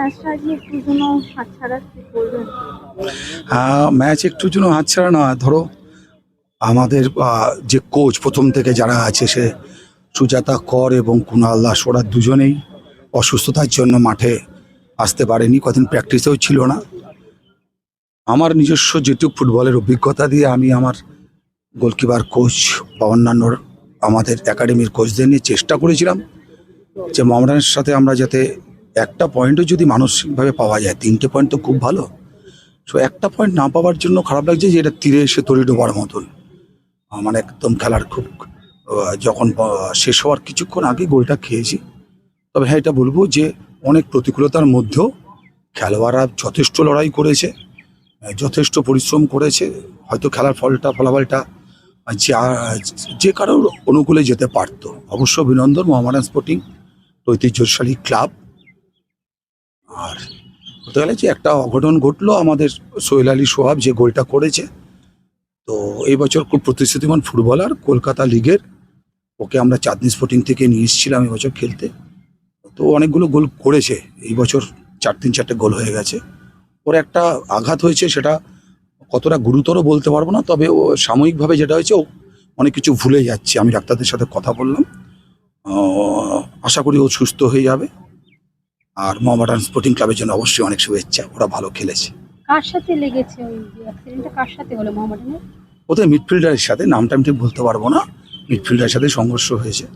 ম্যাচটা আজকে একটু জন্য হাতছাড়া কি করবেন? ম্যাচ একটু জন্য হাতছাড়া না, ধরো আমাদের যে কোচ প্রথম থেকে যারা আছে, সে সুজাতা কর এবং কুণাল দাস, ওরা দুজনেই অসুস্থতার জন্য মাঠে আসতে পারেনি, কদিন প্র্যাকটিসেও ছিল না। আমার নিজস্ব যেটুকু ফুটবলের অভিজ্ঞতা দিয়ে আমি আমার গোলকিপার কোচ বা অন্যান্য আমাদের একাডেমির কোচদের নিয়ে চেষ্টা করেছিলাম যে মোহামেডানের সাথে আমরা যাতে একটা পয়েন্টও যদি মানসিকভাবে পাওয়া যায়, 3টে পয়েন্ট তো খুব ভালো। সো একটা পয়েন্ট না পাওয়ার জন্য খারাপ লাগছে যে এটা তীরে এসে তরি ডোবার মতন, মানে একদম খেলার খুব যখন শেষ হওয়ার কিছুক্ষণ আগে গোলটা খেয়েছি। তবে হ্যাঁ, এটা বলবো যে অনেক প্রতিকূলতার মধ্যেও খেলোয়াড়রা যথেষ্ট লড়াই করেছে, যথেষ্ট পরিশ্রম করেছে। হয়তো খেলার ফলাফলটা যে কারোর অনুকূলে যেতে পারতো। অবশ্য অভিনন্দন মোহামেডান স্পোর্টিং, ঐতিহ্যশালী ক্লাব। আর বলতে গেলে যে একটা অঘটন ঘটলো, আমাদের সোহেল আলী সোহাব যে গোলটা করেছে, তো এই বছর খুব প্রতিশ্রুতিমান ফুটবলার, কলকাতা লিগের, ওকে আমরা চাঁদনি স্পোর্টিং থেকে নিয়ে এসেছিলাম এবছর খেলতে। তো অনেকগুলো গোল করেছে এই বছর, 3-4টে গোল হয়ে গেছে। ওর একটা আঘাত হয়েছে, সেটা কতটা গুরুতর বলতে পারবো না, তবে ও সাময়িকভাবে যেটা হয়েছে, ও অনেক কিছু ভুলে যাচ্ছে। আমি ডাক্তারদের সাথে কথা বললাম, আশা করি ও সুস্থ হয়ে যাবে। আর মোহামেডান স্পোর্টিং ক্লাবের জন্য অবশ্যই অনেক শুভেচ্ছা, ওরা ভালো খেলেছে। কার সাথে লেগেছে ওই অ্যাক্সিডেন্টটা, কার সাথে হলো মোহামেডানের? ওদের মিডফিল্ডারের সাথে, নামটা আমি ঠিক বলতে পারবো না, মিডফিল্ডারের সাথে সংঘর্ষ হয়েছে।